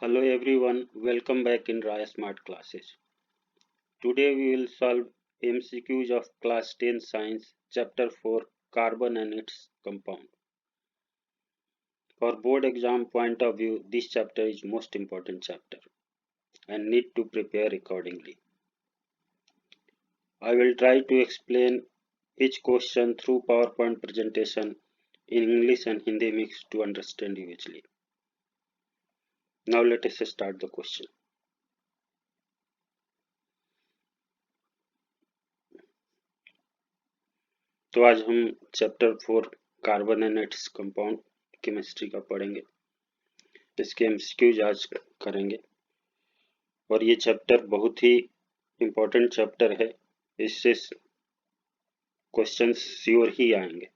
Hello everyone, welcome back in Raya Smart Classes. Today we will solve MCQs of Class 10 Science, Chapter 4, Carbon and its Compound. For board exam point of view, this chapter is most important chapter and need to prepare accordingly. I will try to explain each question through PowerPoint presentation in English and Hindi mix to understand you easily. Now let us start the question. तो आज हम chapter 4 carbon and its compound chemistry का पढ़ेंगे। इसके MCQs आज करेंगे और ये चैप्टर बहुत ही इम्पोर्टेंट चैप्टर है, इससे क्वेश्चंस श्योर ही आएंगे,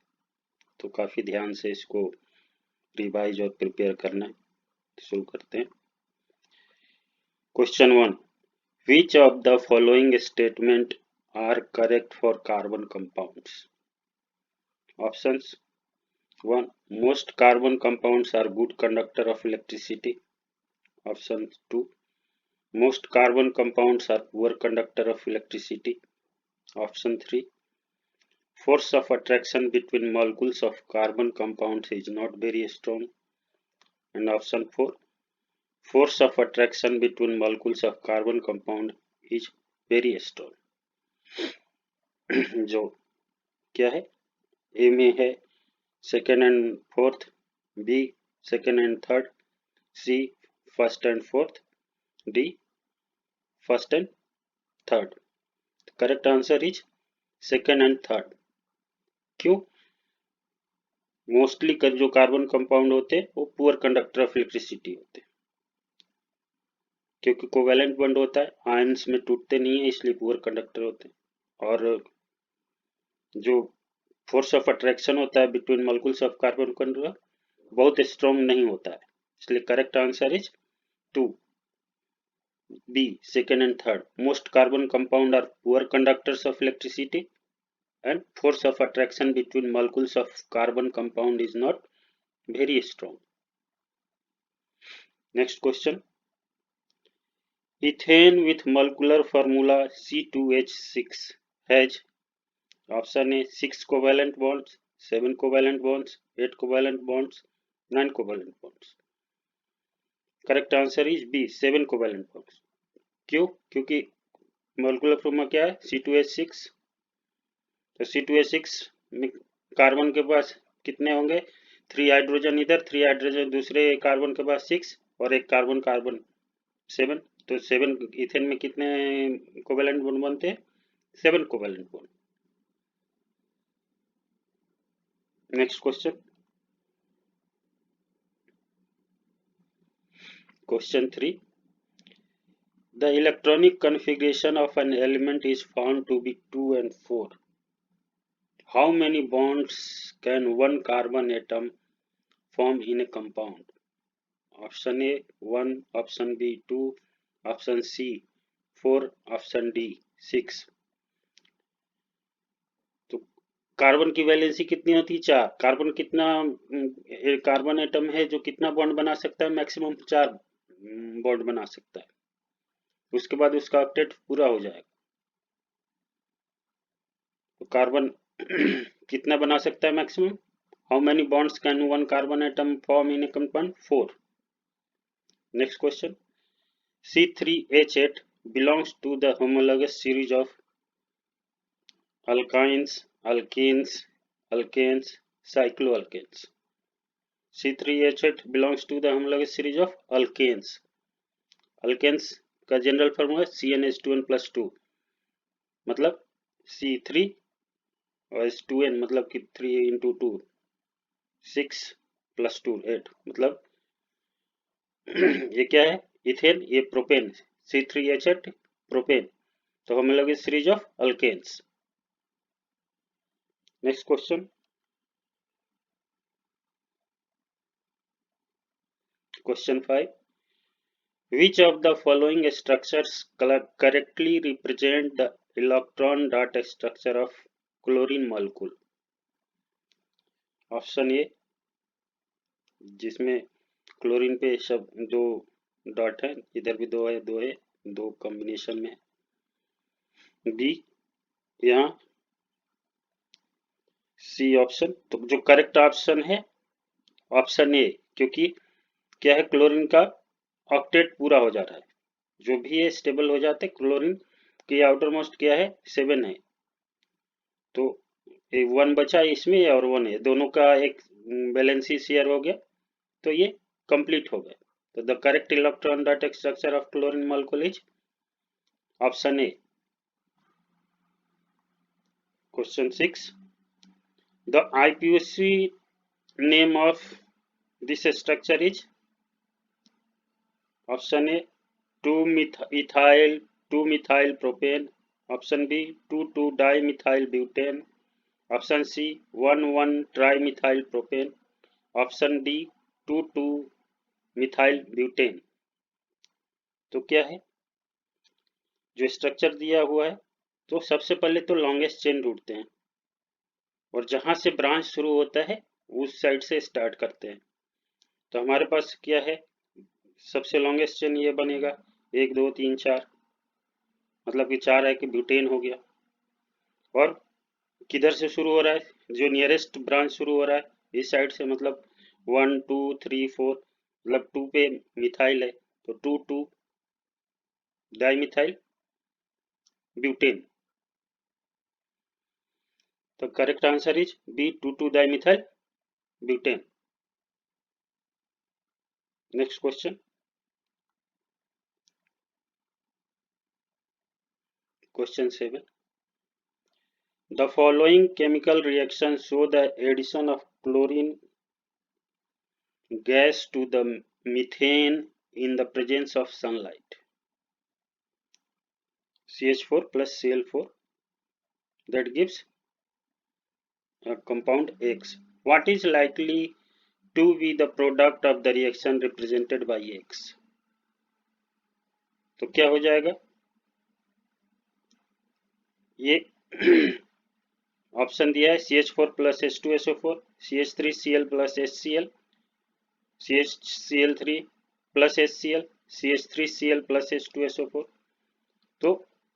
तो काफ़ी ध्यान से इसको रिवाइज और प्रिपेयर करना है। शुरू करते हैं। Question 1, which of the following statement are correct for carbon compounds? Options 1. Most carbon compounds are good conductor of electricity. Option 2. Most carbon compounds are poor conductor of electricity. Option 3. Force of attraction between molecules of carbon compounds is not very strong. And option 4. Force of attraction between molecules of carbon compound is very strong. जो क्या है, A में है second and fourth, B second and third, C first and fourth, D first and third. Correct answer is second and third. क्यों? Mostly जो carbon compound होते हैं वो पुअर कंडक्टर ऑफ इलेक्ट्रिसिटी होते हैं, क्योंकि कोवेलेंट बॉन्ड होता है, आयंस में टूटते नहीं है, इसलिए पुअर कंडक्टर होते हैं। और जो फोर्स ऑफ अट्रैक्शन होता है between molecules of carbon compound बहुत स्ट्रॉन्ग नहीं होता है, इसलिए correct answer is 2, B second and third. Most carbon compound are poor conductors of electricity and force of attraction between molecules of carbon compound is not very strong. Next question. Ethane with molecular formula C2H6 has option A 6 covalent bonds, 7 covalent bonds, 8 covalent bonds, 9 covalent bonds. Correct answer is B 7 covalent bonds. क्यों? क्योंकि molecular formula क्या है, C2H6। तो C2H6 में carbon के पास कितने होंगे, 3 hydrogen इधर, 3 हाइड्रोजन दूसरे कार्बन के पास 6 और एक कार्बन 7, तो 7 इथेन में कितने कोवेलेंट बॉन्ड बनते हैं, 7 covalent bond. Next question, question 3, the electronic configuration of an element is found to be 2 and 4. How many bonds can one carbon atom form in a compound? Option A 1, option B 2, option C 4, option D 6। तो carbon की valency कितनी होती है, 4। Carbon कितना carbon atom है जो कितना bond बना सकता है, मैक्सिमम 4 बॉन्ड बना सकता है, उसके बाद उसका ऑक्टेट पूरा हो जाएगा। तो कार्बन कितना बना सकता है maximum? How many bonds can one carbon atom form in A compound? 4। Next question, C3H8 belongs to the homologous series of alkynes, alkenes, alkanes, cycloalkanes. C3H8 belongs to the homologous series of alkanes. alkanes का general formula CnH2n+2, मतलब C3 और H2n मतलब कि 3 into 2 6 + 2 8, मतलब ये क्या है, ethane, ये प्रोपेन, C3H8 प्रोपेन, तो homologous series of alkanes. Next question, question 5, which of the following structures correctly represent the electron dot structure of chlorine molecule? Option A, जिसमें क्लोरीन पे सब जो डॉट है, इधर भी दो है, दो कॉम्बिनेशन में। बी, यहाँ सी ऑप्शन। तो जो करेक्ट ऑप्शन है ऑप्शन ए, क्योंकि क्या है, क्लोरीन का ऑक्टेट पूरा हो जा रहा है, जो भी है स्टेबल हो जाते हैं। क्लोरीन की आउटर मोस्ट क्या है, 7 है, तो 1 बचा इसमें और 1 है, दोनों का एक बैलेंसी शेयर हो गया, तो ये कंप्लीट हो गया। तो the correct electron data structure of chlorine molecule is option A. Question 6, the IPC name of this structure is option A 2-ethyl 2-methyl propane, option B 2,2-dimethyl butane, option C 1,1-trimethyl propane, option D 2,2-methyl butane। तो क्या है जो structure दिया हुआ है, तो सबसे पहले तो लॉन्गेस्ट चेन ढूंढते हैं और जहां से ब्रांच शुरू होता है उस साइड से स्टार्ट करते हैं। तो हमारे पास क्या है, सबसे लॉन्गेस्ट चेन ये बनेगा 1 2 3 4, मतलब कि 4 है कि ब्यूटेन हो गया। और किधर से शुरू हो रहा है, जो नियरेस्ट ब्रांच शुरू हो रहा है इस साइड से, मतलब 1 2 3 4, मतलब 2 पे मिथाइल है, तो 2 डाइमिथाइल ब्यूटेन। तो correct answer is B 2 dimethyl butane. Next question, question 7, the following chemical reactions show the addition of chlorine gas to the methane in the presence of sunlight. CH4 plus Cl4, that gives a compound X. What is likely to be the product of the reaction represented by X? तो क्या हो जाएगा, ये option दिया है CH4 plus H2SO4, CH3Cl plus HCl, CHCl3 plus HCl, CH3Cl plus H2SO4। तो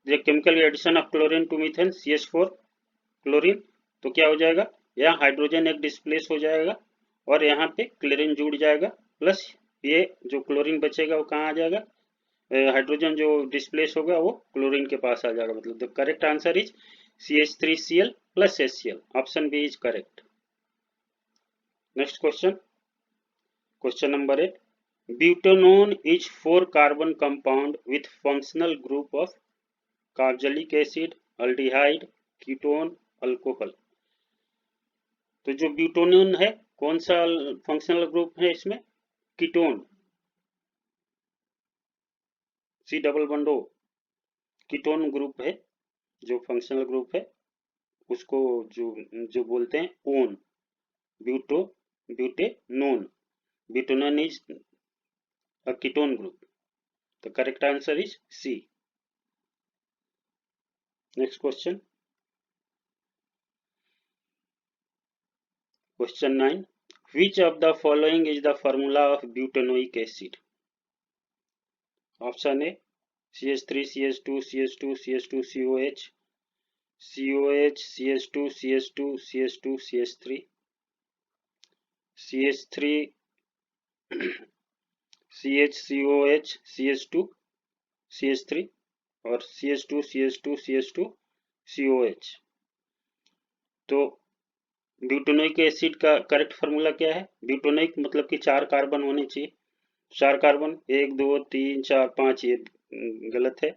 ये chemical addition of chlorine to methane CH4 chlorine, तो क्या हो जाएगा, यहाँ हाइड्रोजन एक डिस्प्लेस हो जाएगा और यहाँ पे क्लोरीन जुड़ जाएगा, प्लस ये जो क्लोरीन बचेगा वो कहाँ आ जाएगा, हाइड्रोजन जो डिस्प्लेस होगा वो क्लोरीन के पास आ जाएगा। मतलब the correct answer is CH3Cl plus HCl, option B is correct. Next question, question number 8, butanone is 4-carbon compound with functional group of carboxylic acid, aldehyde, ketone, alcohol. तो जो butanone है कौन सा फंक्शनल ग्रुप है इसमें, ketone, C double bond O, ketone group है, जो functional group है उसको जो जो बोलते हैं own, butanone, butanone is a ketone group. The correct answer is C। Next question, question 9, which of the following is the formula of butanoic acid? Option A CH3 CH2 CH2 CH2 COH, COH CH2 CH2 CH2 CH3, CH3 CHCOH CH2 CH3 और CH2 CH2 CH2 COH। तो butanoic acid का correct formula क्या है, butanoic मतलब कि 4 carbon होने चाहिए, 4 carbon, 1 2 3 4 5, ये गलत है,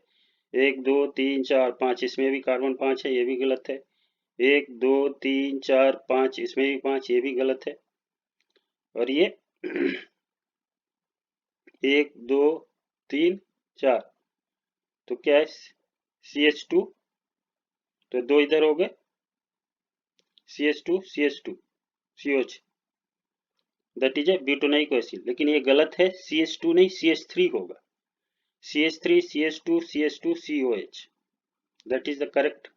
1 2 3 4 5, इसमें भी कार्बन 5 है, ये भी गलत है, 1 2 3 4 5, इसमें भी 5, ये भी गलत है, और ये 1 2 3 4, तो क्या है CH2, तो 2 इधर हो गए, CH2 CH2 COH, that is A butanoic acid. लेकिन ये गलत है, CH2 नहीं CH3 होगा, CH3 CH2 CH2 COH, that is the correct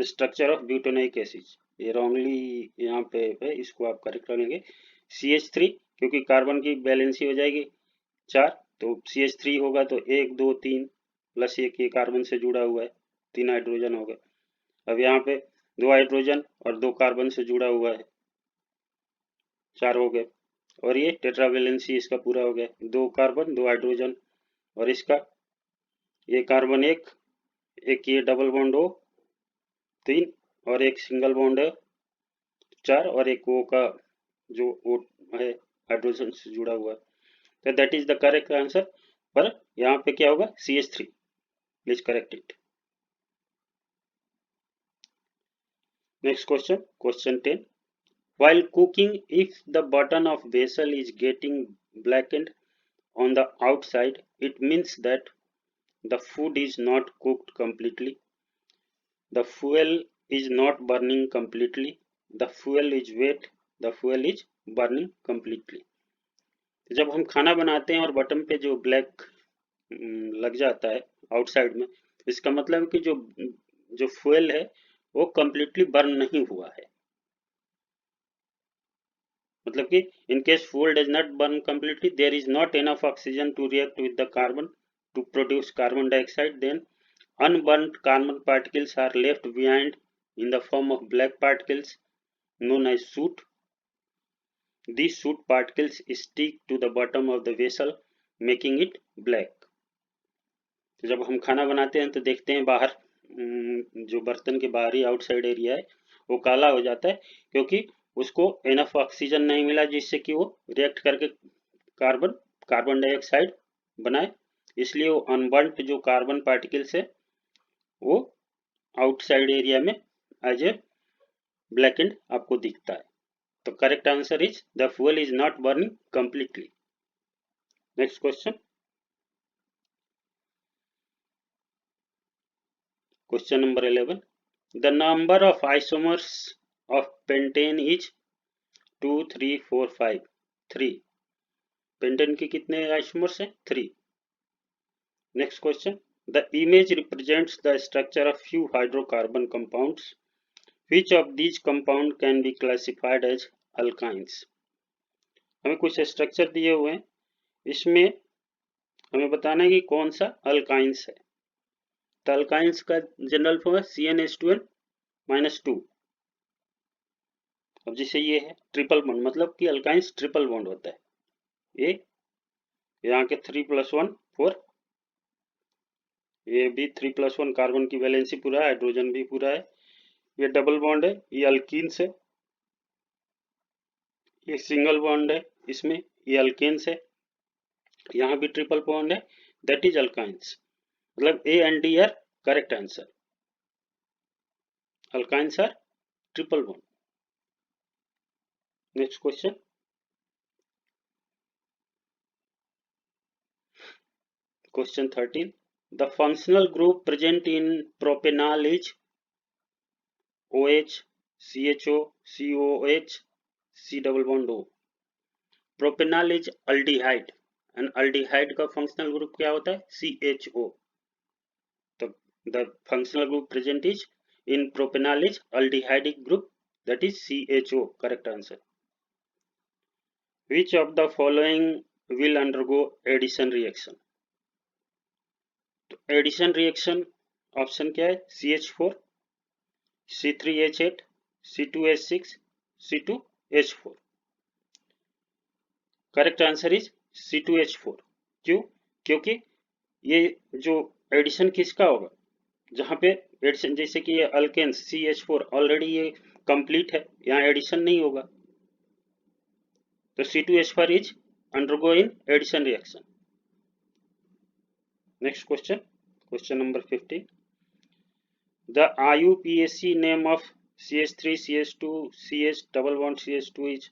structure of butanoic acid. ये रॉन्गली यहाँ पे है, इसको आप करेक्ट करेंगे CH3, क्योंकि कार्बन की बैलेंसी हो जाएगी 4, तो CH3 होगा तो 1 2 3 प्लस 1 ये कार्बन से जुड़ा हुआ है, 3 हाइड्रोजन हो गए। अब यहाँ पे 2 हाइड्रोजन और 2 कार्बन से जुड़ा हुआ है, 4 हो गए। और ये टेट्रावेलेंसी इसका पूरा हो गया, 2 कार्बन 2 हाइड्रोजन, और इसका ये कार्बन एक ये डबल बॉन्ड हो 3, और एक सिंगल बॉन्ड है 4, और एक O का जो O है हाइड्रोजन से जुड़ा हुआ है। तो that is the correct answer. पर यहाँ पे क्या होगा, CH3, please correct it. Next question, question 10, while cooking, if the button of vessel is getting blackened on the outside, it means that the food is not cooked completely, the fuel is not burning completely, the fuel is wet, the fuel is burning completely। जब हम खाना बनाते हैं और button पे जो black लग जाता है आउटसाइड में, इसका मतलब है कि जो फ्यूल है वो completely बर्न नहीं हुआ है। मतलब कि in case fuel does not burn completely, there is not enough oxygen to react with the carbon to produce carbon dioxide, then unburnt carbon particles are left behind in the form of black particles known as soot. These soot particles stick to the bottom of the vessel, making it black. तो जब हम खाना बनाते हैं तो देखते हैं बाहर जो बर्तन के बाहरी आउटसाइड एरिया है वो काला हो जाता है, क्योंकि उसको इनफ ऑक्सीजन नहीं मिला जिससे कि वो रिएक्ट करके कार्बन डाइऑक्साइड बनाए, इसलिए वो अनबर्न्ट जो कार्बन पार्टिकल्स है वो आउटसाइड एरिया में एज ए ब्लैकेंड आपको दिखता है। तो correct answer is the fuel is not burning completely. Next question, question number 11, the number of isomers of pentane is 2 3 4 5 3। Pentane के कितने आइसोमर्स हैं, 3। Next question, the image represents the structure of few hydrocarbon compounds, which of these compound can be classified as alkynes। हमें कुछ structure दिए हुए हैं, इसमें हमें बताना है कि कौन सा अल्काइंस है। तो अल्काइंस का जनरल फॉर्म है CnH2n-2। अब जैसे ये है ट्रिपल बॉन्ड, मतलब कि अल्काइंस ट्रिपल बॉन्ड होता है, ये यहाँ के 3+1 4, ये भी 3+1 कार्बन की वैलेंसी पूरा है, हाइड्रोजन भी पूरा है, ये डबल बॉन्ड है, ये अल्कीन्स है, ये सिंगल बॉन्ड है इसमें, ये अल्केन्स है, यहाँ भी ट्रिपल बॉन्ड है, दैट इज अल्काइंस। मतलब A and D are correct answer, alkynes are triple bond. Next question, question 13, the functional group present in propanol is OH CHO COH C double bond O। Propanol is aldehyde, and aldehyde का functional group क्या होता है, CHO। तो the functional group present is in propanol is aldehydic group, that is CHO, correct answer। Which of the following will undergo addition reaction? तो addition reaction option क्या है, CH4 C3H8 C2H6 C2H4। Correct answer is C2H4। क्यों, क्योंकि ये जो addition किसका होगा, जहां पे एडिशन जैसे कि ये अल्केन्स CH4 ऑलरेडी ये कंप्लीट है, यहाँ एडिशन नहीं होगा, तो C2H4 is undergo in addition reaction. Next question, question number 15, the IUPAC name of CH3 CH2 CH double bond CH2 is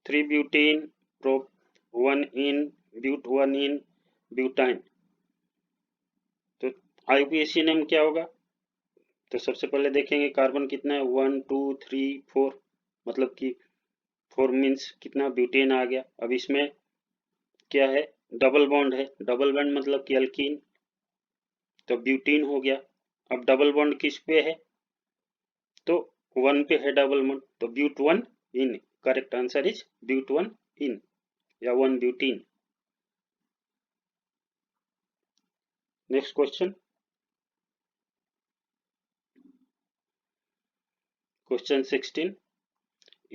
3-butene prop 1-in but 1-in butyne. तो IUPAC name क्या होगा, तो सबसे पहले देखेंगे कार्बन कितना है, 1 2 3 4, मतलब कि 4 मीन्स कितना, ब्यूटेन आ गया। अब इसमें क्या है, डबल बॉन्ड है, डबल बॉन्ड मतलब कि अल्कीन, तो ब्यूटीन हो गया। अब डबल बॉन्ड किस पे है, तो 1 पे है डबल बॉन्ड, तो but 1 ene, correct answer is but 1 ene या 1 butene. Next question, question 16,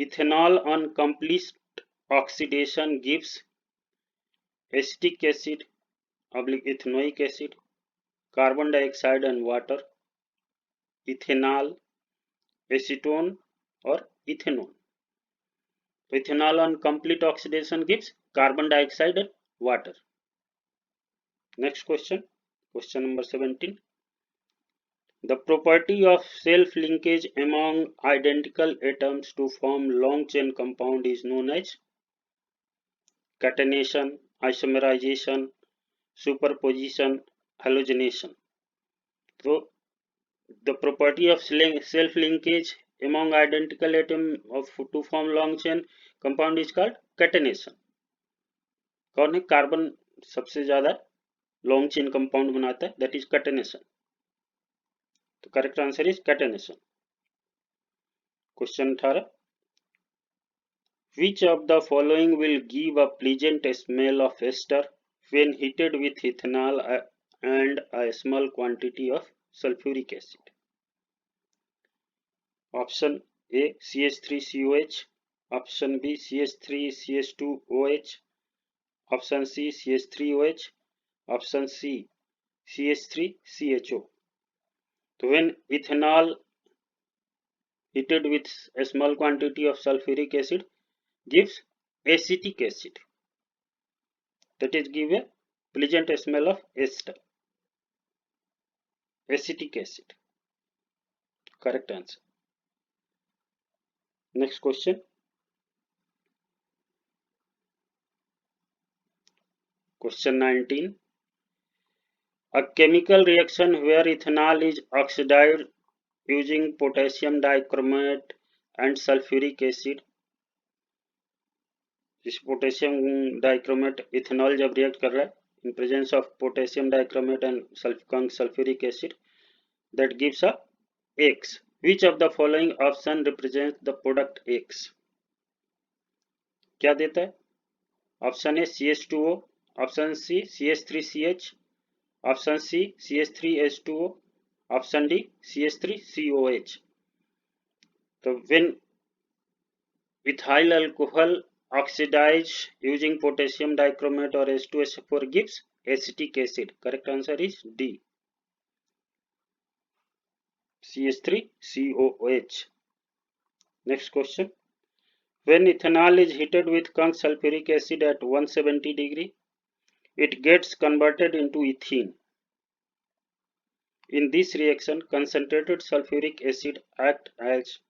ethanol on complete oxidation gives acetic acid oblique ethanoic acid, carbon dioxide and water, ethanol, acetone or ethanol. Ethanol on complete oxidation gives carbon dioxide and water. Next question, question number 17. The property of self-linkage among identical atoms to form long-chain compound is known as catenation, isomerization, superposition, halogenation. So, the property of self-linkage among identical atoms to form long-chain compound is called catenation. कौन है carbon सबसे ज्यादा long chain compound बनाता है, that is catenation. तो correct answer is catenation. Question 18, which of the following will give a pleasant smell of ester when heated with ethanol and a small quantity of sulfuric acid? Option A CH3COH, option B CH3CH2OH, option C CH3OH, option C CH3CHO. So when ethanol heated with a small quantity of sulfuric acid gives acetic acid, that is give a pleasant smell of ester, acetic acid. Correct answer. Next question, question 19. A chemical reaction where ethanol is oxidized using potassium dichromate and sulfuric acid. इस potassium dichromate ethanol जब react कर रहा है in presence of potassium dichromate and sulfuric acid, that gives a X. Which of the following option represents the product X? क्या देता है? Option A CH2O, option C CH3CH, option C CH3H2O, option D CH3COH. तो when ethyl alcohol oxidize using potassium dichromate or H2SO4 gives acetic acid. Correct answer is D, CH3COH. Next question, when ethanol is heated with conc sulfuric acid at 170 degree, it gets converted into ethene. In this reaction, concentrated sulfuric acid acts as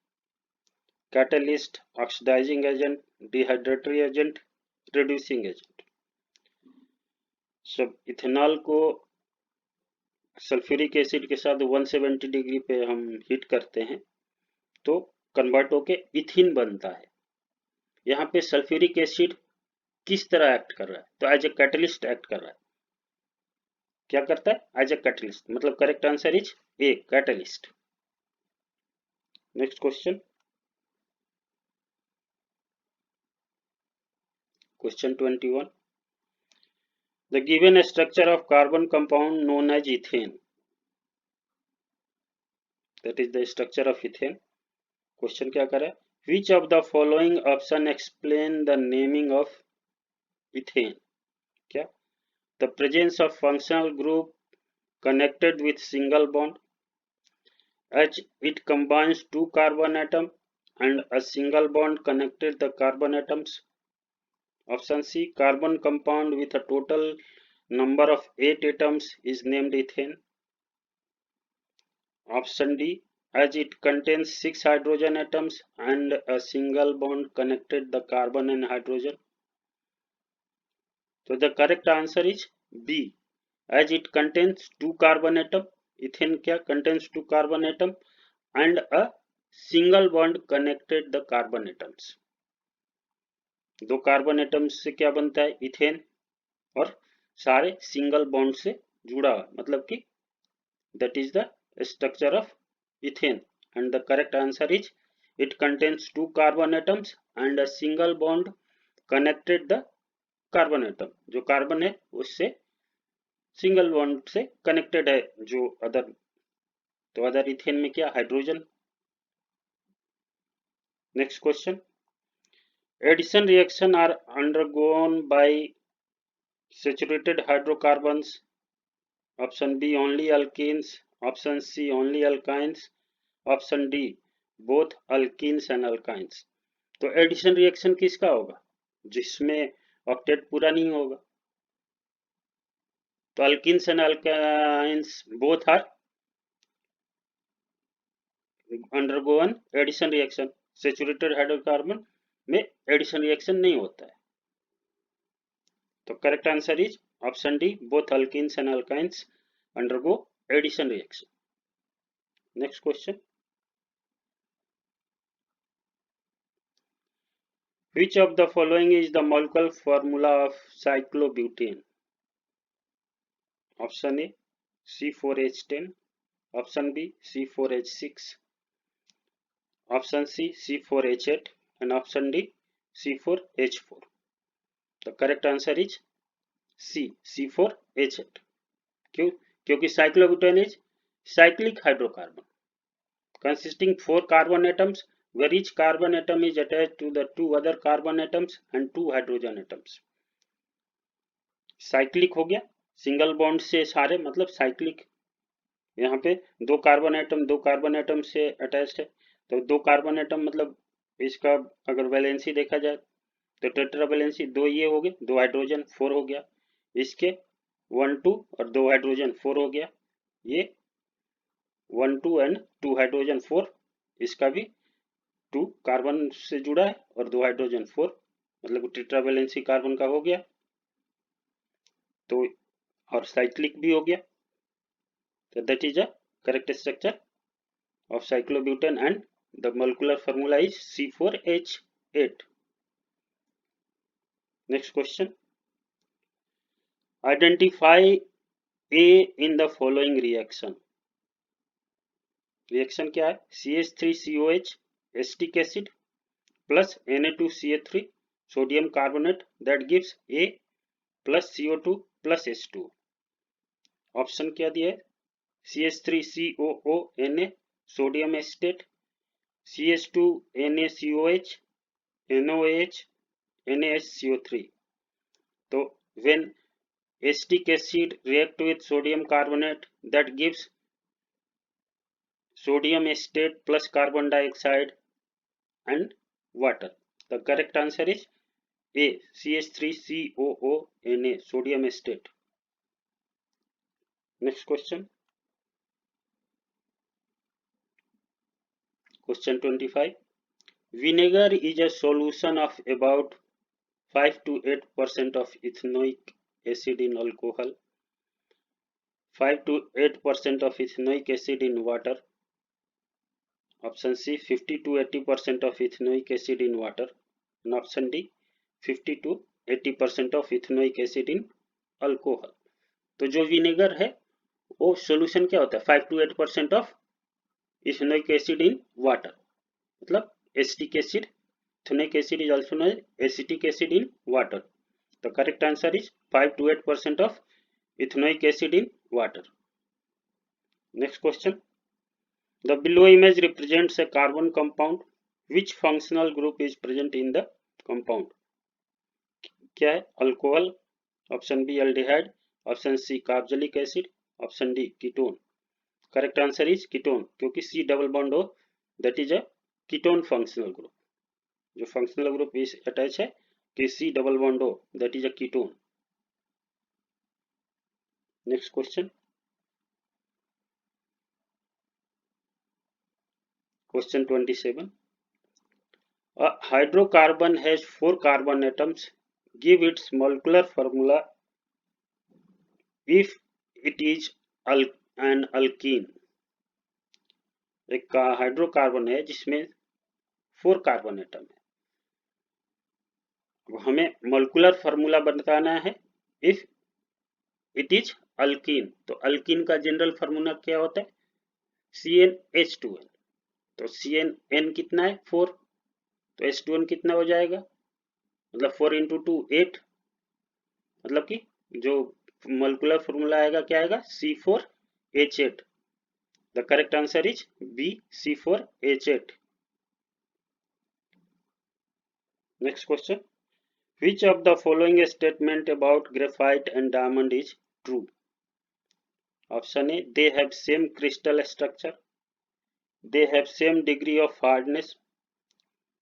catalyst, oxidizing agent, dehydratary agent, reducing agent. जब ethanol को sulphuric acid के साथ 170 degree पे हम heat करते हैं तो convert होके इथिन बनता है. यहाँ पे सल्फ्यूरिक एसिड किस तरह एक्ट कर रहा है? तो एज ए कैटलिस्ट एक्ट कर रहा है. क्या करता है? As a catalyst. मतलब correct answer is a, catalyst. Next question, question 21. The given structure of carbon compound known as ethane. That is the structure of ethane. Question क्या कर रहा है? Which of the following option explain the naming of ethane? क्या? The presence of functional group connected with single bond, as it combines two carbon atom and a single bond connected the carbon atoms. Option C, carbon compound with a total number of 8 atoms is named ethane. Option D, as it contains 6 hydrogen atoms and a single bond connected the carbon and hydrogen. So the correct answer is B, as it contains 2 carbon atom. Ethane क्या contains 2 carbon atom and a single bond connected the carbon atoms. दो carbon atoms से क्या बनता है? Ethane. और सारे single bond से जुड़ा हुआ, मतलब कि that is the structure of ethane, and the correct answer is it contains 2 carbon atoms and a single bond connected the carbon atom. जो कार्बन है उससे सिंगल बॉन्ड से कनेक्टेड है जो अदर, तो अदर इथेन में क्या hydrogen. Next question, addition reaction are undergone by saturated hydrocarbons, option B only alkenes, option C only alkynes, option D both alkenes and alkynes। तो addition reaction किसका होगा, जिसमें ऑक्टेट पूरा नहीं होगा। तो alkenes and alkynes both are undergone addition reaction. Saturated hydrocarbon में addition reaction नहीं होता है। तो correct answer is option D, both alkenes and alkynes undergo addition reaction. Next question, which of the following is the molecular formula of cyclobutane? Option A C4H10, option B C4H6, option C C4H8 and option D C4H4। The correct answer is C C4H8। क्यों? क्योंकि cyclobutane is cyclic hydrocarbon consisting 4 carbon atoms where each carbon atom is attached to the 2 other carbon atoms and 2 hydrogen atoms। Cyclic हो गया, single bond से सारे मतलब cyclic. यहाँ पे दो कार्बन एटम से अटैच्ड है, तो दो कार्बन एटम मतलब इसका अगर वैलेंसी देखा जाए तो टेट्रा वैलेंसी दो ये हो गए, दो हाइड्रोजन 4 हो गया, इसके 1 2 और दो हाइड्रोजन 4 हो गया, ये 1 2 एंड 2 हाइड्रोजन 4, इसका भी 2 कार्बन से जुड़ा है और दो हाइड्रोजन 4, मतलब टेट्रा वैलेंसी कार्बन का हो गया, तो और साइक्लिक भी हो गया। So that is a correct structure of cyclobutane and the molecular formula is C4H8। Next question, identify A in the following reaction। Reaction क्या है, CH3COH acetic acid plus Na2CH3 sodium carbonate that gives A plus CO2 plus H2। Option क्या दिया है, CH3COONA sodium acetate, CH2NaCOH NOH NaHCO3। तो when acetic acid react with sodium carbonate that gives sodium acetate plus carbon dioxide and water। The correct answer is A CH3COONA sodium acetate। Next question, question 25, vinegar is a solution of about 5 to 8% of ethanoic acid in alcohol, 5 to 8% of ethanoic acid in water, option C 50 to 80% of ethanoic acid in water and option D 50 to 80% of ethanoic acid in alcohol। तो जो vinegar है वो solution क्या होता है, 5 to 8% of ethanoic acid in water, मतलब acetic acid, ethanoic acid is also known acetic acid in water. The correct answer is 5 to 8% of ethanoic acid in water। Next question, the below image represents a carbon compound, which functional group is present in the compound। क्या है, alcohol, option B aldehyde, option C carboxylic acid, option D ketone. Correct answer is ketone, क्योंकि C double bond हो that is a ketone functional group. जो functional group इस attach है कि C double bond हो that is a ketone. Next question, question 27, a hydrocarbon has 4 carbon atoms, give its molecular formula if it is an alkene। एक hydrocarbon है जिसमें 4 carbon atom है, अब हमें मोलिकुलर फार्मूला बताना है इफ इट इज अल्कीन। तो अल्कीन का जनरल फार्मूला क्या होता है, CnH2n। तो CnN कितना है 4, तो H2n कितना हो जाएगा, मतलब 4 × 2 8, मतलब कि जो molecular formula आएगा, क्या आएगा, C4H8. The correct answer is B, C4H8. Next question. Which of the following statement about graphite and diamond is true? Option A, they have same crystal structure. They have same degree of hardness.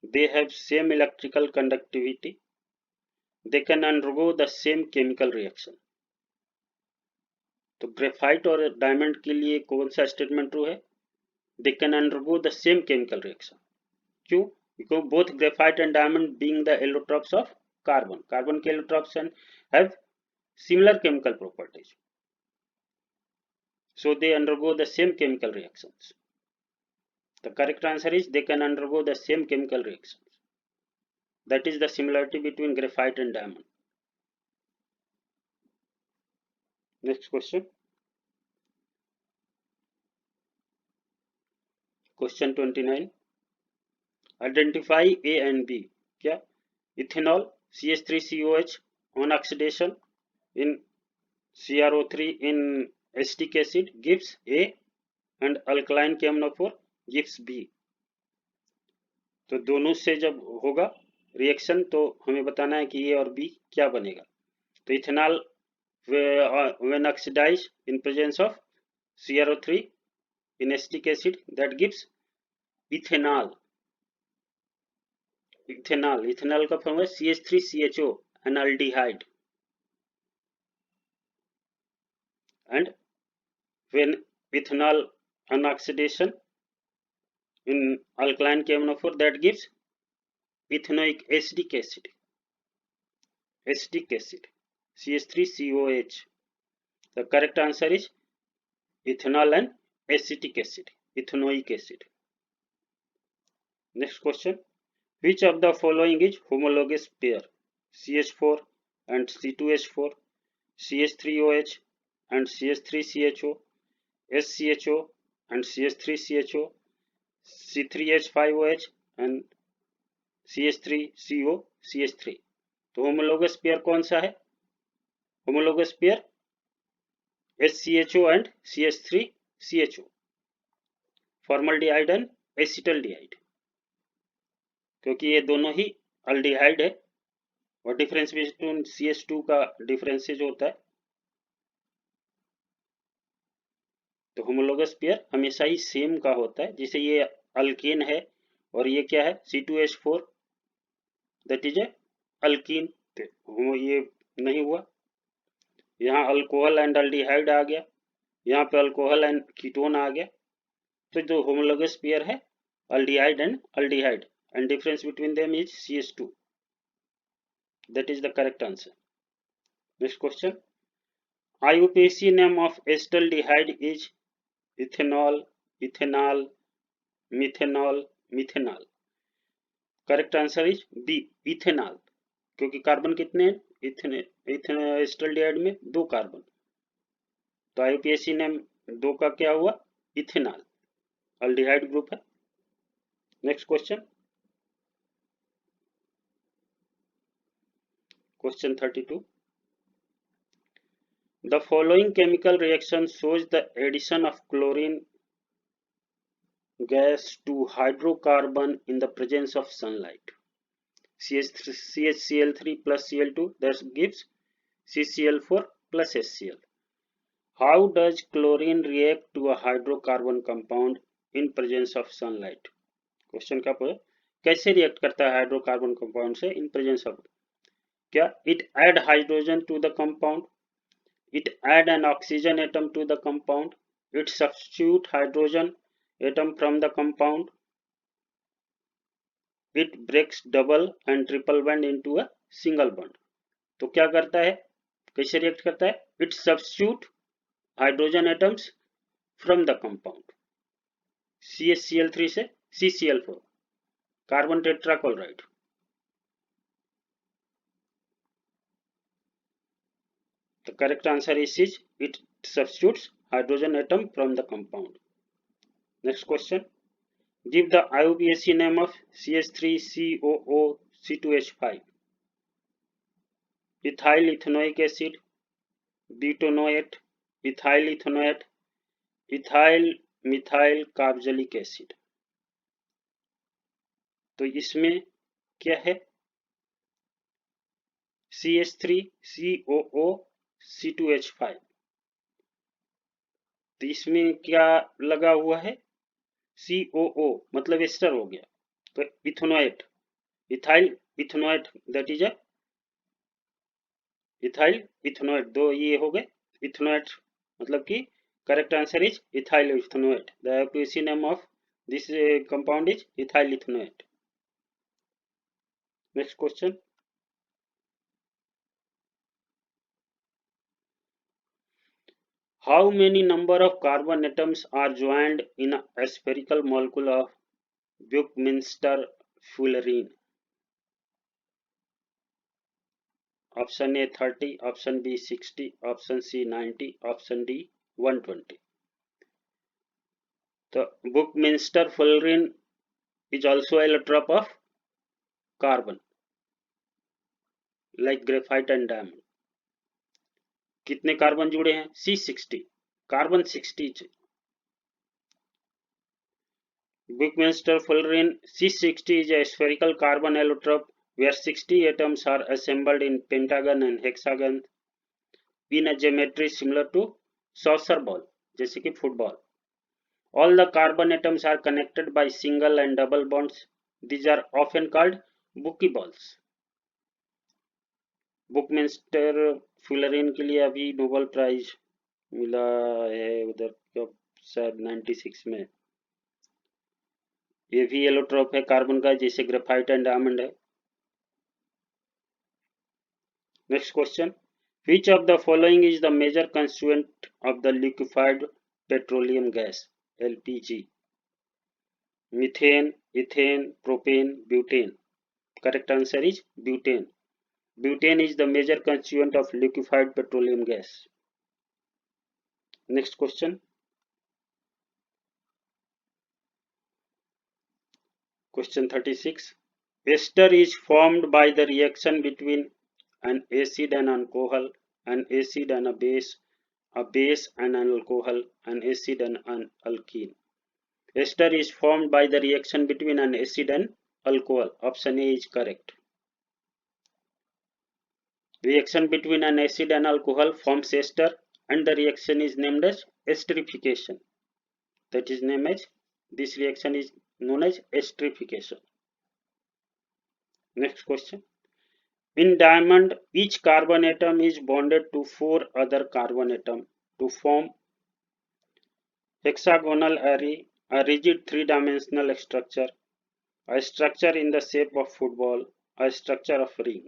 They have same electrical conductivity. They can undergo the same chemical reaction. तो graphite और diamond के लिए कौन सा statement true है? They can undergo the same chemical reaction. क्यों? Because both graphite and diamond being the allotropes of carbon. Carbon के allotropes have similar chemical properties, so they undergo the same chemical reactions. The correct answer is they can undergo the same chemical reactions. That is the similarity between graphite and diamond. Next question. Question 29. Identify A and B. क्या? Ethanol CH3COH on oxidation in CrO3 in acetic acid gives A and alkaline KMnO4 gives B. तो दोनों से जब होगा reaction तो हमें बताना है कि ए और बी क्या बनेगा. तो ethanol when oxidized in presence of CrO3 in acetic acid that gives ethanol. Ethanol का फॉर्म है CH3CHO an aldehyde. And when ethanol on oxidation in alkaline KMnO4 that gives ethanoic acetic acid. CH3COH. The correct answer is ethanol and acetic acid, ethanoic acid. Next question. Which of the following is homologous pair? CH4 and C2H4, CH3OH and CH3CHO, SCHO and CH3CHO, C3H5OH and CH3CO, CH3. तो homologous pair कौन सा है? Homologous pair SCHO and CH3CHO, formaldehyde and acetaldehyde, क्योंकि ये दोनों ही aldehyde है और difference between CH2 का डिफरेंस जो होता है. तो होमोलोगस पेयर हमेशा ही सेम का होता है. जैसे ये अल्केन है और ये क्या है C2H4, that is A alkyne. ये नहीं हुआ. यहाँ अल्कोहल एंड अल्डिहाइड आ गया, यहाँ पे अल्कोहल एंड कीटोन आ गया. तो जो होमोलोगस पेयर है aldehyde and aldehyde and difference between them is CH2. That is the correct answer. Next question. IUPAC name of acetaldehyde is ethanol, ethanol, methanol, methanol. Correct answer is B, ethanol. क्योंकि carbon कितने हैं acetaldehyde में? 2 carbon. तो IUPAC name 2 का क्या हुआ? Ethanol. Aldehyde group है. Next question. Question 32. The following chemical reaction shows the addition of chlorine gas to hydrocarbon in the presence of sunlight. CHCl3 plus Cl2 that gives CCl4 plus HCl. How does chlorine react to a hydrocarbon compound in presence of sunlight? Question क्या पूछा? कैसे react करता है hydrocarbon compound से in presence of? क्या? It add hydrogen to the compound. It add an oxygen atom to the compound. It substitute hydrogen atom from the compound. It breaks double and triple bond into a single bond. तो क्या करता है? कैसे react करता है? It substitute hydrogen atoms from the compound. CHCl3 से CCl4, carbon tetrachloride. The correct answer is it substitutes hydrogen atom from the compound. Next question. Give the IUPAC name of CH3COO C2H5. Ethyl ethanoic acid, butanoate, ethyl ethanoate, ethyl methyl carboxylic acid. तो इसमें क्या है? CH3 COO C2H5। तो इसमें क्या लगा हुआ है? COO मतलब एस्टर हो गया, तो ethanoate, ethyl ethanoate, that is a ethyl ethanoate, दो ये हो गए इथेनोएट, मतलब कि correct answer is ethyl ethanoate. The IUPAC name of this compound is ethyl ethanoate. Next question, how many number of carbon atoms are joined in a spherical molecule of Buckminster fullerene? Option A 30, option B 60, option C 90, option D 120। तो Buckminster fullerene is also allotrope of carbon like graphite and diamond। कितने carbon जुड़े हैं? C60, carbon 60। Buckminster fullerene C60 is a spherical carbon allotrope where 60 atoms are assembled in pentagon and hexagon in a geometry similar to saucer ball, जैसे कि football. All the carbon atoms are connected by single and double bonds. These are often called buckyballs। Buckminster fullerene के लिए अभी Nobel prize मिला है उधर कब, शायद 96 में। ये भी एलोट्रोप है कार्बन का, जैसे ग्रेफाइट एंड डायमंड है। Next question, which of the following is the major constituent of the liquefied petroleum gas LPG? Methane, ethane, propane, butane. Correct answer is butane. Butane is the major constituent of liquefied petroleum gas। Next question, question 36, ester is formed by the reaction between an acid and alcohol, an acid and a base and an alcohol, an acid and an alkene। Ester is formed by the reaction between an acid and alcohol, option A is correct। Reaction between an acid and alcohol forms ester and the reaction is named as esterification, that is named as, this reaction is known as esterification। Next question, in diamond each carbon atom is bonded to 4 other carbon atoms to form hexagonal array, a rigid three-dimensional structure, a structure in the shape of football, a structure of ring।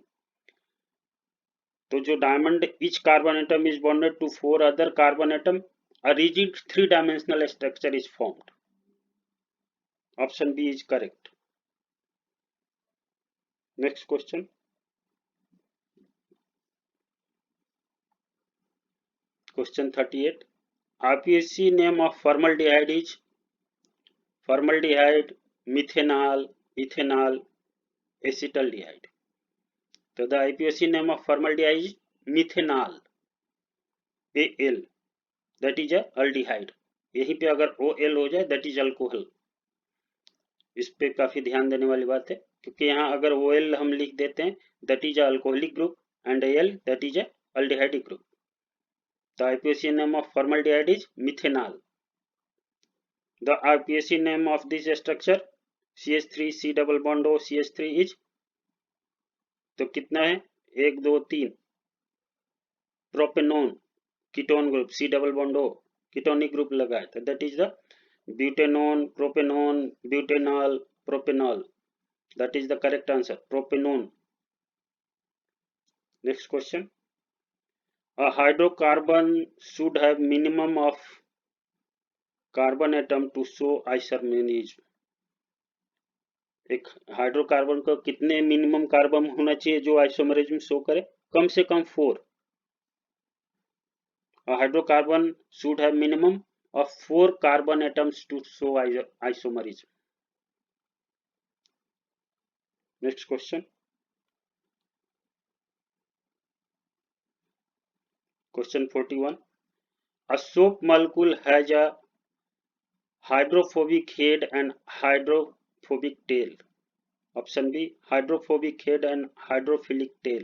तो जो diamond each carbon atom is bonded to 4 other carbon atom, a rigid three-dimensional structure is formed, option B is correct। Next question, question 38, IUPAC name of formaldehyde is formaldehyde, methanol, ethanol, acetaldehyde। तो the IUPAC name of formaldehyde is methanol, AL, that is a aldehyde। यहीं पे अगर OL हो जाए that is alcohol। इस पे काफी ध्यान देने वाली बात है, क्योंकि यहाँ अगर OL हम लिख देते हैं that is a alcoholic group and Al that is a aldehydic group। The IUPAC name of formaldehyde is methanol। The IUPAC name of this structure CH3 C double bond O CH3 is, तो कितना है, 1 2 3, propanone ketone group, C double bond O ketonic group लगा है, तो that is the butanone, propanone, butanol, propanol, that is the correct answer, propanone। Next question, a hydrocarbon should have minimum of carbon atom to show isomerism। एक hydrocarbon को कितने minimum carbon होना चाहिए जो isomerism show करे? कम से कम 4। a hydrocarbon should have minimum of 4 carbon atoms to show isomerism। Next question, Question 41. A soap molecule has a hydrophobic head and hydrophobic tail. Option B, hydrophobic head and hydrophilic tail.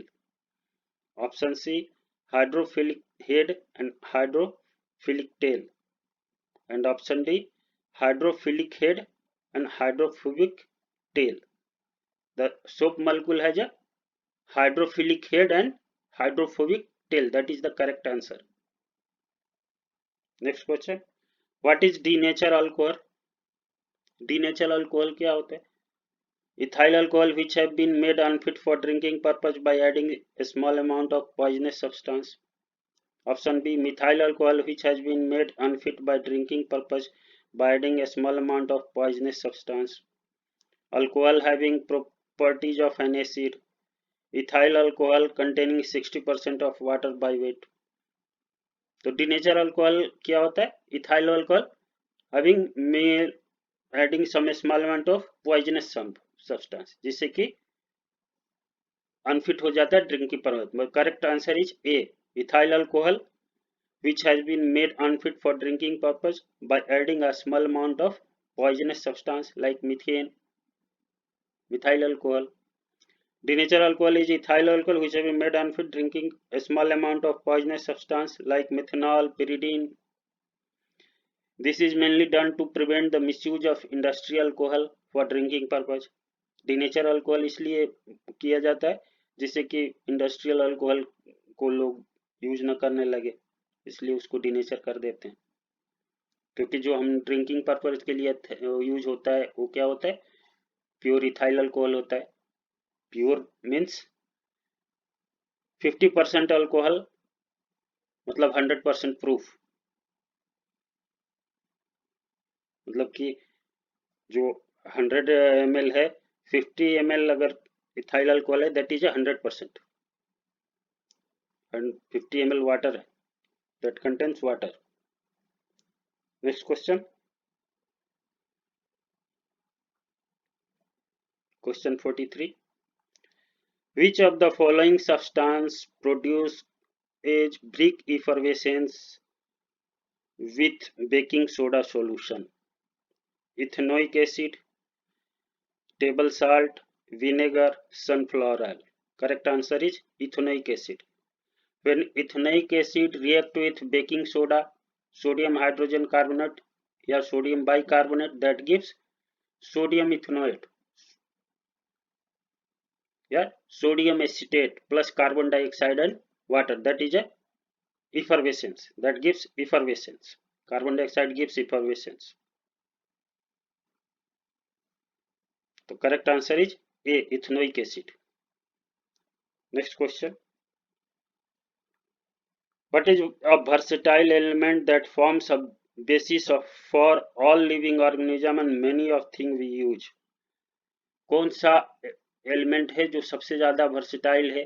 Option C, hydrophilic head and hydrophilic tail. And option D, hydrophilic head and hydrophobic tail. The soap molecule has a hydrophilic head and hydrophobic tail. That is the correct answer. Next question. What is denatured alcohol? Denatured alcohol क्या होता है? Ethyl alcohol which have been made unfit for drinking purpose by adding a small amount of poisonous substance. Option B, methyl alcohol which has been made unfit by drinking purpose by adding a small amount of poisonous substance. Alcohol having properties of an acid. Ethyl alcohol containing 60% of water by weight. तो denatured alcohol क्या होता है? Ethyl alcohol having made adding some small amount of poisonous substance जिससे कि unfit हो जाता है drinking पर. Correct answer is A, ethyl alcohol which has been made unfit for drinking purpose by adding a small amount of poisonous substance like methane, methyl alcohol. Denatured alcohol is ethyl alcohol which has been made unfit drinking a small amount of poisonous substance like methanol, pyridine. This is mainly done to prevent the misuse of industrial alcohol for drinking purpose. Denatured alcohol इसलिए किया जाता है जिससे कि industrial alcohol को लोग use न करने लगे, इसलिए उसको डिनेचर कर देते हैं. क्योंकि जो हम ड्रिंकिंग पर्पज के लिए यूज होता है वो क्या होता है? प्योर इथाइल अल्कोहल होता है. प्योर मीन्स 50% अल्कोहल, मतलब 100% प्रूफ. मतलब कि जो 100 ml है, 50 ml अगर इथाइल अल्कोहल है that is 100%. and 50 ml water है that contains water. Next question. Question 43. Which of the following substance produce as brick effervescence with baking soda solution? Ethanoic acid, table salt, vinegar, sunflower oil. Correct answer is ethanoic acid. When ethanoic acid react with baking soda, sodium hydrogen carbonate या sodium bicarbonate, that gives sodium ethanoate. Yeah, sodium acetate plus carbon dioxide and water, that is a effervescence, that gives effervescence. Carbon dioxide gives effervescence. So correct answer is A, ethanoic acid. Next question. What is a versatile element that forms a basis for all living organism and many of things we use? कौन सा element है जो सबसे ज्यादा versatile है,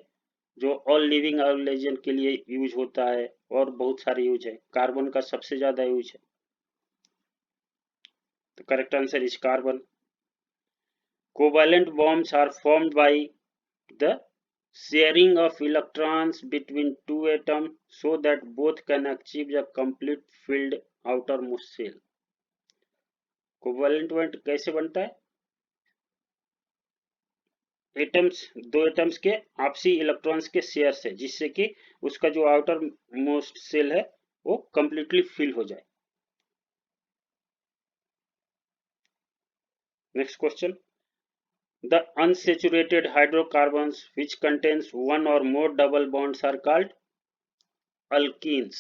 जो all living organism के लिए यूज होता है और बहुत सारे यूज है? कार्बन का सबसे ज्यादा यूज है. तो correct answer is carbon. Covalent bonds are formed by the sharing of electrons between two atoms so that both can achieve a complete filled outermost shell. Covalent bond कैसे बनता है? Atoms, दो atoms के आपसी electrons के share से, जिससे कि उसका जो आउटर मोस्ट सेल है वो कंप्लीटली फिल हो जाए. Next question. The unsaturated hydrocarbons which contains one or more double bonds are called alkenes.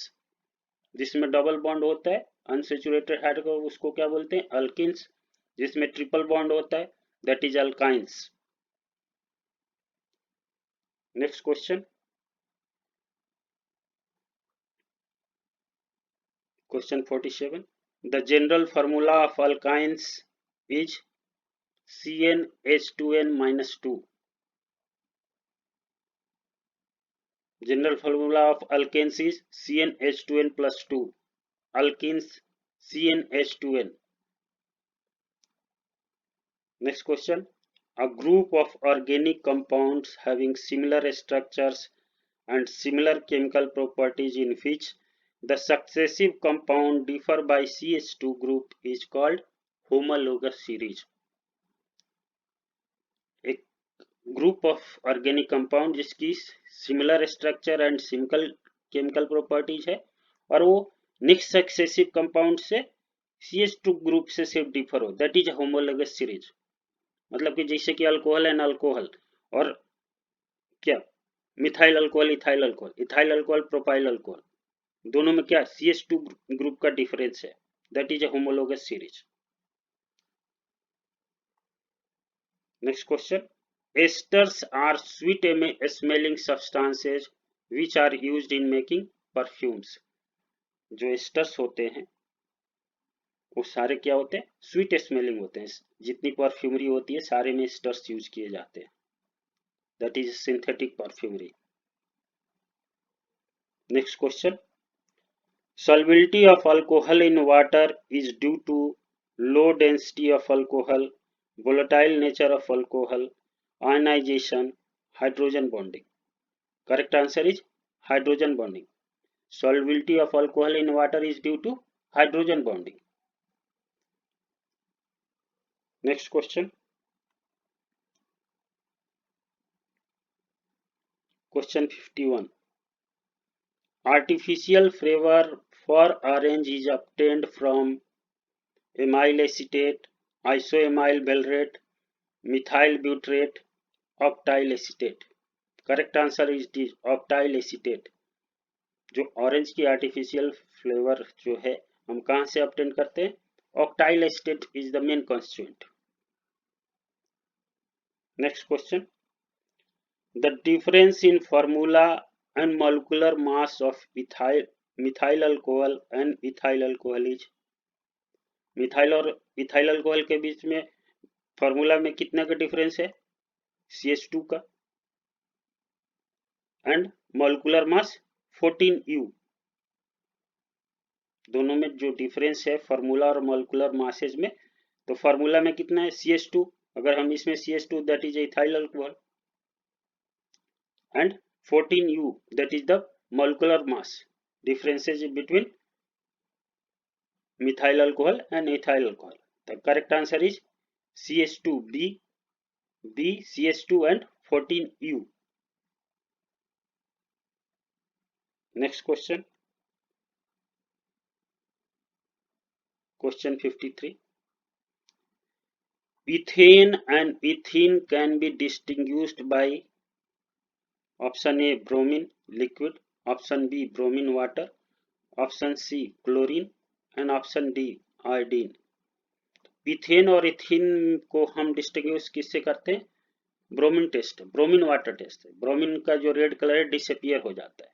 जिसमें डबल बॉन्ड होता है अनसेचुरेटेड हाइड्रोकार्बन, उसको क्या बोलते हैं? अल्किन्स. जिसमें ट्रिपल बॉन्ड होता है that is alkynes. Next question. Question 47. The general formula of alkynes is CnH2n-2. General formula of alkanes is CnH2n plus 2. Alkenes CnH2n. Next question. A group of organic compounds having similar structures and similar chemical properties in which the successive compound differ by CH2 group is called homologous series. एक group of organic compound जिसकी similar structure and similar chemical properties है और वो next successive compound से CH2 group से सिर्फ differ हो, that is homologous series. मतलब कि जैसे कि अल्कोहल एंड अल्कोहल और क्या methyl alcohol, ethyl alcohol, ethyl alcohol, propyl alcohol, दोनों में क्या CH2 ग्रुप का डिफरेंस है, that is a homologous series. Next question, esters are sweet smelling substances which are used in making perfumes. जो esters होते हैं वो सारे क्या होते हैं, स्वीट स्मेलिंग होते हैं। जितनी परफ्यूमरी होती है सारे में एस्टर्स यूज किए जाते हैं, that is synthetic perfumery. Next question, solubility of alcohol in water is due to low density of alcohol, volatile nature of alcohol, ionization, hydrogen bonding. Correct answer is hydrogen bonding. Solubility of alcohol in water is due to hydrogen bonding. Next question. Question 51. Artificial flavor for orange is obtained from amyl acetate, isoamyl valerate, methyl butyrate, octyl acetate. Correct answer is D octyl acetate. जो orange की artificial flavour जो है हम कहां से obtain करते हैं, octyl acetate is the main constituent. Next question, the difference in formula and molecular mass of methyl alcohol and ethyl alcohol is. Methyl और इथाइल अल्कोहल के बीच में फॉर्मूला में कितना का डिफरेंस है, CH2 का, एंड मॉलिक्यूलर मास 14U। दोनों में जो डिफरेंस है फॉर्मूला और मॉलिक्यूलर मासेज में, तो फॉर्मूला में कितना है CH2, अगर हम इसमें CH2 that is ethyl alcohol, and 14U that is the molecular mass differences between methyl alcohol and ethyl alcohol. The correct answer is CH2 B CH2 and 14U. Next question. Question 53. Ethane and ethene can be distinguished by option A bromine liquid, option B bromine water, option C chlorine and option D iodine. Ethane और ethene को हम distinguish किससे करते हैं, bromine test, bromine water test. Bromine का जो red colour है disappear हो जाता है।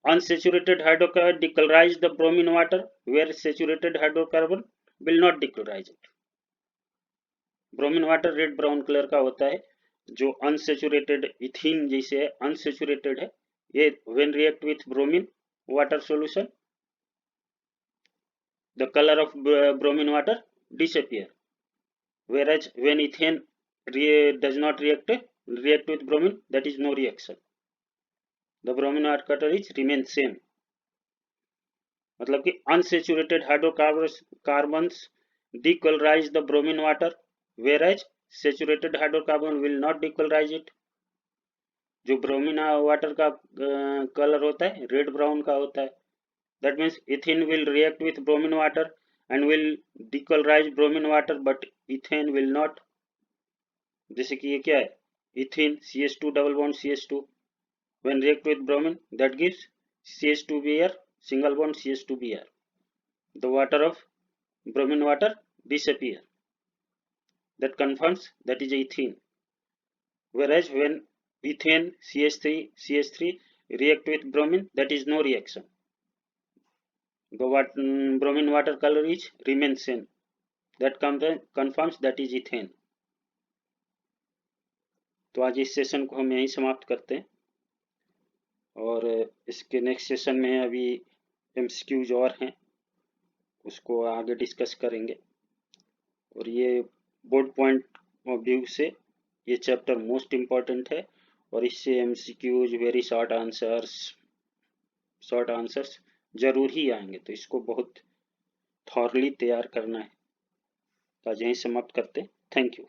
Unsaturated hydrocarbon decolorize the bromine water, where saturated hydrocarbon will not decolorize it. Bromine water rat brown colour का होता है, जो अनसेचुरेटेड इथीन जैसे है अनसेचुरेटेड है, ये when react with bromine water solution the color of bromine water disappear, whereas when ethane does not react with bromine, that is no reaction, the bromine water color is remain same। मतलब कि unsaturated hydrocarbons decolorize the bromine water, whereas saturated hydrocarbon will not decolorize it। जो bromine water का colour होता है red brown का होता है, that means ethene will react with bromine water and will decolorize bromine water, but ethane will not। जैसे कि ये क्या है, ethene CH2 double bond CH2 when react with bromine that gives CH2Br single bond CH2Br, the water of bromine water disappear, that confirms that is ethene, whereas when ethane CH3 react with bromine, that is no reaction, the bromine water color is remain same, that confirms that is ethane। तो आज इस session को हम यहीं समाप्त करते हैं और इसके नेक्स्ट सेशन में अभी MCQs और हैं, उसको आगे डिस्कस करेंगे। और ये बोर्ड पॉइंट ऑफ व्यू से ये चैप्टर मोस्ट इम्पॉर्टेंट है और इससे MCQs वेरी शॉर्ट आंसर्स जरूर ही आएंगे, तो इसको बहुत थॉरली तैयार करना है। तो आज यहीं समाप्त करते, थैंक यू।